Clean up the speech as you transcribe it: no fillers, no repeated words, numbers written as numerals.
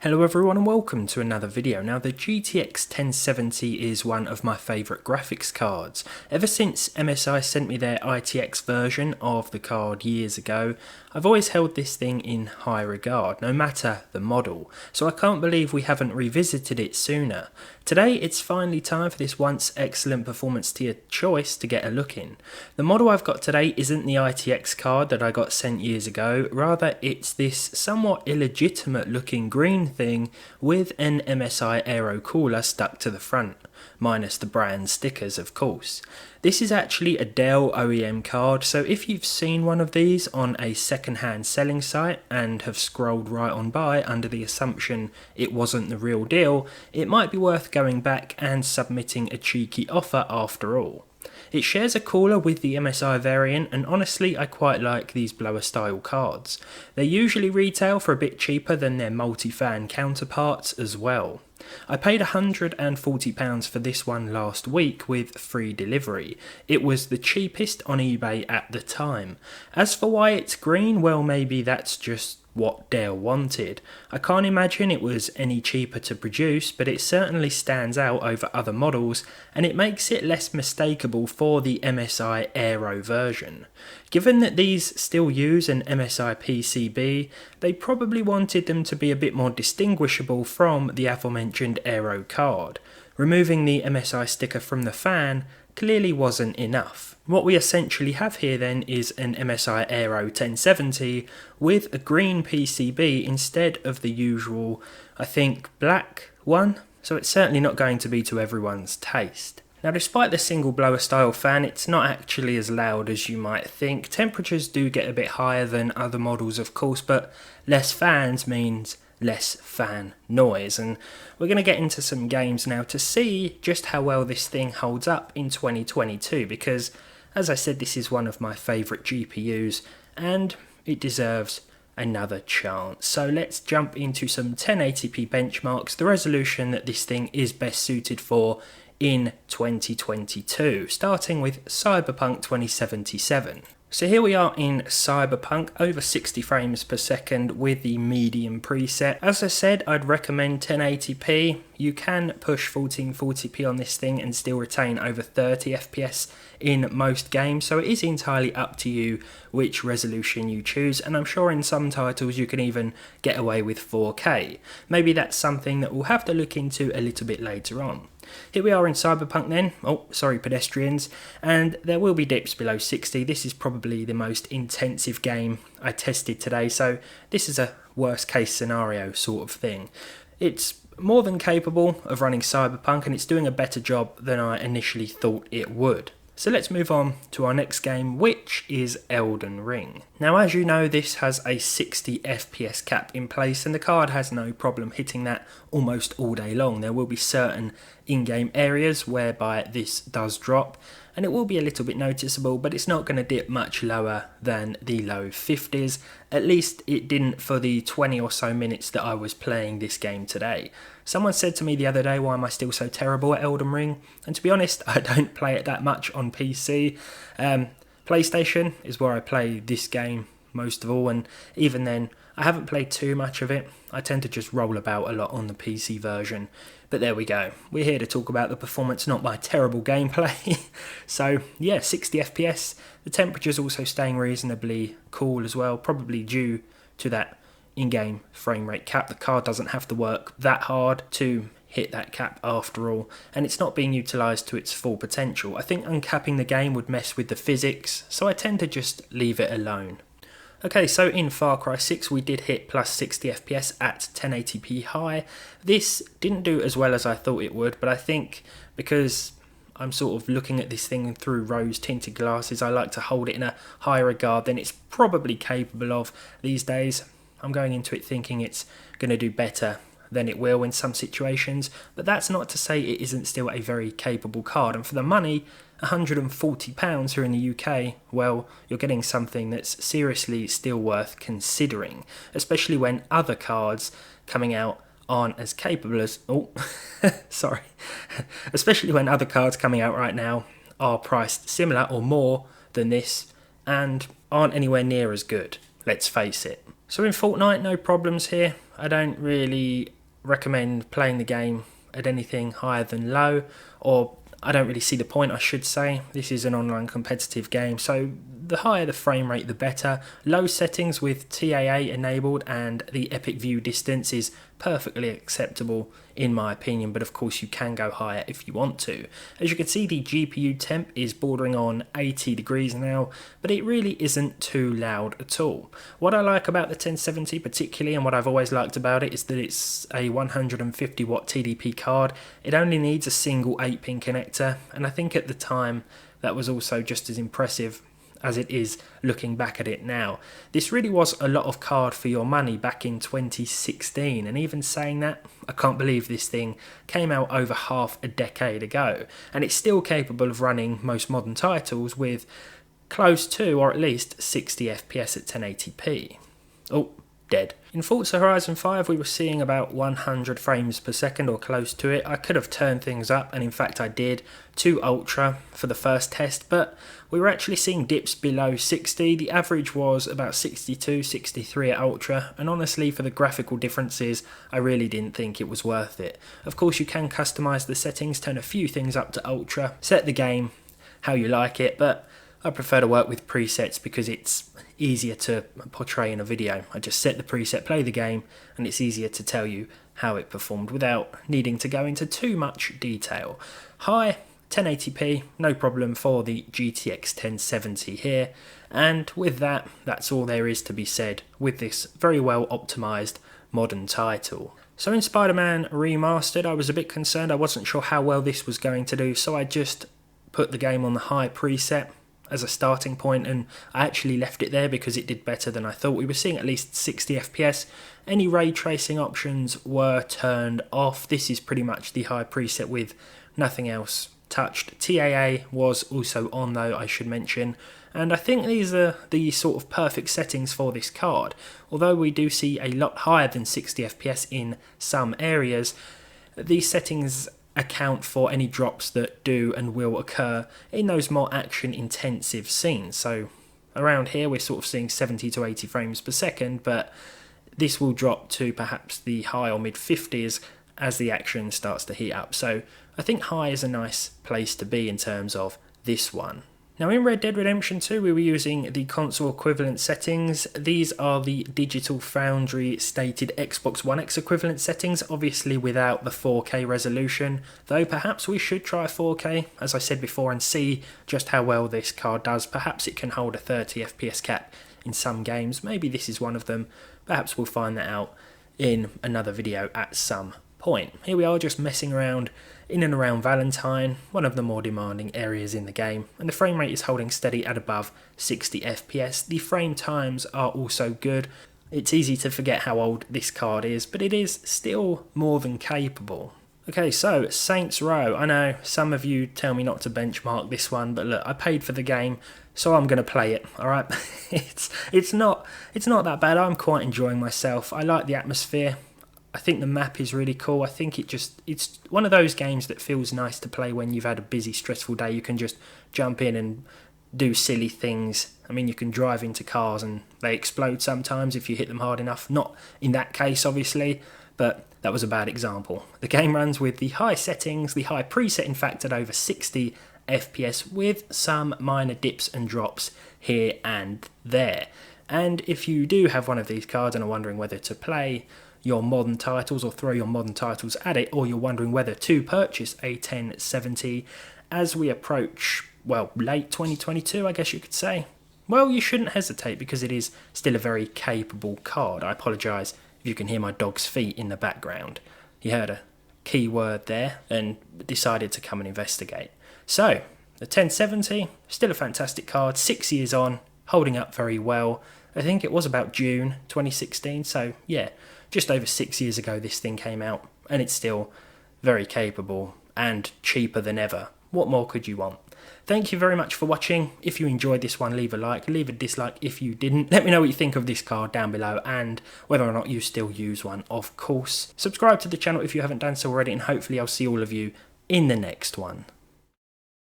Hello everyone and welcome to another video. Now the GTX 1070 is one of my favourite graphics cards. Ever since MSI sent me their ITX version of the card years ago, I've always held this thing in high regard, no matter the model, so I can't believe we haven't revisited it sooner. Today it's finally time for this once excellent performance tier choice to get a look in. The model I've got today isn't the ITX card that I got sent years ago, rather it's this somewhat illegitimate looking green thing with an MSI aero cooler stuck to the front, minus the brand stickers of course. This is actually a Dell OEM card, so if you've seen one of these on a second-hand selling site and have scrolled right on by under the assumption it wasn't the real deal, it might be worth going back and submitting a cheeky offer after all. It shares a cooler with the MSI variant, and honestly I quite like these blower style cards. They usually retail for a bit cheaper than their multi-fan counterparts as well. I paid £140 for this one last week with free delivery. It was the cheapest on eBay at the time. As for why it's green, well maybe that's just what Dell wanted. I can't imagine it was any cheaper to produce, but it certainly stands out over other models and it makes it less mistakable for the MSI Aero version. Given that these still use an MSI PCB, they probably wanted them to be a bit more distinguishable from the aforementioned Aero card. Removing the MSI sticker from the fan clearly wasn't enough. What we essentially have here then is an MSI Aero 1070 with a green PCB instead of the usual, I think, black one, so it's certainly not going to be to everyone's taste. Now despite the single blower style fan, it's not actually as loud as you might think. Temperatures do get a bit higher than other models of course, but less fans means less fan noise, and we're going to get into some games now to see just how well this thing holds up in 2022, because as I said, this is one of my favourite GPUs and it deserves another chance. So let's jump into some 1080p benchmarks, the resolution that this thing is best suited for in 2022, starting with Cyberpunk 2077. So here we are in Cyberpunk, over 60 frames per second with the medium preset. As I said, I'd recommend 1080p. You can push 1440p on this thing and still retain over 30 FPS in most games, so it is entirely up to you which resolution you choose, and I'm sure in some titles you can even get away with 4K. Maybe that's something that we'll have to look into a little bit later on. Here we are in Cyberpunk then, pedestrians, and there will be dips below 60. This is probably the most intensive game I tested today, so this is a worst case scenario sort of thing. It's more than capable of running Cyberpunk and it's doing a better job than I initially thought it would. So let's move on to our next game, which is Elden Ring. Now as you know, this has a 60 FPS cap in place and the card has no problem hitting that almost all day long. There will be certain in-game areas whereby this does drop and it will be a little bit noticeable, but it's not going to dip much lower than the low 50s. At least it didn't for the 20 or so minutes that I was playing this game today. Someone said to me the other day, why am I still so terrible at Elden Ring? And to be honest, I don't play it that much on PC. PlayStation is where I play this game most of all, and even then I haven't played too much of it. I tend to just roll about a lot on the PC version. But there we go. We're here to talk about the performance, not my terrible gameplay. So yeah, 60 FPS. The temperature's also staying reasonably cool as well, probably due to that in-game frame rate cap. The card doesn't have to work that hard to hit that cap after all, and it's not being utilised to its full potential. I think uncapping the game would mess with the physics, so I tend to just leave it alone. Okay, so in Far Cry 6 we did hit plus 60 FPS at 1080p high. This didn't do as well as I thought it would, but I think because I'm sort of looking at this thing through rose tinted glasses, I like to hold it in a higher regard than it's probably capable of these days. I'm going into it thinking it's going to do better than it will in some situations, but that's not to say it isn't still a very capable card, and for the money, £140 here in the UK, well, you're getting something that's seriously still worth considering, especially when other cards coming out aren't as capable as, especially when other cards coming out right now are priced similar or more than this and aren't anywhere near as good, let's face it. So in Fortnite, no problems here. I don't really recommend playing the game at anything higher than low, or I don't really see the point, I should say. This is an online competitive game, so the higher the frame rate the better. Low settings with TAA enabled and the epic view distance is perfectly acceptable in my opinion, but of course you can go higher if you want to. As you can see, the GPU temp is bordering on 80 degrees now, but it really isn't too loud at all. What I like about the 1070 particularly, and what I've always liked about it, is that it's a 150 watt TDP card. It only needs a single 8-pin connector, and I think at the time that was also just as impressive as it is looking back at it now. This really was a lot of card for your money back in 2016, and even saying that, I can't believe this thing came out over half a decade ago, and it's still capable of running most modern titles with close to, or at least 60 FPS at 1080p. Oh, dead. In Forza Horizon 5 we were seeing about 100 frames per second or close to it. I could have turned things up, and in fact I did, to Ultra for the first test, but we were actually seeing dips below 60. The average was about 62, 63 at Ultra, and honestly for the graphical differences I really didn't think it was worth it. Of course you can customise the settings, turn a few things up to Ultra, set the game how you like it, but I prefer to work with presets because it's easier to portray in a video. I just set the preset, play the game, and it's easier to tell you how it performed without needing to go into too much detail. High 1080p, no problem for the GTX 1070 here, and with that, that's all there is to be said with this very well optimised modern title. So in Spider-Man Remastered, I was a bit concerned. I wasn't sure how well this was going to do, so I just put the game on the high preset as a starting point, and I actually left it there because it did better than I thought. We were seeing at least 60 FPS. Any ray tracing options were turned off. This is pretty much the high preset with nothing else touched. TAA was also on though, I should mention, and I think these are the sort of perfect settings for this card. Although we do see a lot higher than 60 FPS in some areas, these settings account for any drops that do and will occur in those more action intensive scenes. So around here we're sort of seeing 70 to 80 frames per second, but this will drop to perhaps the high or mid 50s as the action starts to heat up. So I think high is a nice place to be in terms of this one. Now in Red Dead Redemption 2 we were using the console equivalent settings. These are the Digital Foundry stated Xbox One X equivalent settings, obviously without the 4K resolution, though perhaps we should try 4K, as I said before, and see just how well this card does. Perhaps it can hold a 30 FPS cap in some games, maybe this is one of them. Perhaps we'll find that out in another video at some point. Here we are just messing around in and around Valentine, one of the more demanding areas in the game, and the frame rate is holding steady at above 60 FPS. The frame times are also good. It's easy to forget how old this card is, but it is still more than capable. Okay, so Saints Row. I know some of you tell me not to benchmark this one, but look, I paid for the game, so I'm going to play it, alright? It's not that bad. I'm quite enjoying myself. I like the atmosphere. I think the map is really cool. I think it's one of those games that feels nice to play when you've had a busy, stressful day. You can just jump in and do silly things. I mean, you can drive into cars and they explode sometimes if you hit them hard enough. Not in that case, obviously, but that was a bad example. The game runs with the high settings, the high preset in fact at over 60 FPS with some minor dips and drops here and there. And if you do have one of these cards and are wondering whether to play your modern titles or throw your modern titles at it, or you're wondering whether to purchase a 1070 as we approach, well, late 2022 I guess you could say, well, you shouldn't hesitate because it is still a very capable card. I apologise if you can hear my dog's feet in the background. He heard a key word there and decided to come and investigate. So, the 1070, still a fantastic card, 6 years on, holding up very well. I think it was about June 2016, so yeah, just over 6 years ago this thing came out, and it's still very capable and cheaper than ever. What more could you want? Thank you very much for watching. If you enjoyed this one, leave a like, leave a dislike if you didn't. Let me know what you think of this card down below and whether or not you still use one, of course. Subscribe to the channel if you haven't done so already, and hopefully I'll see all of you in the next one.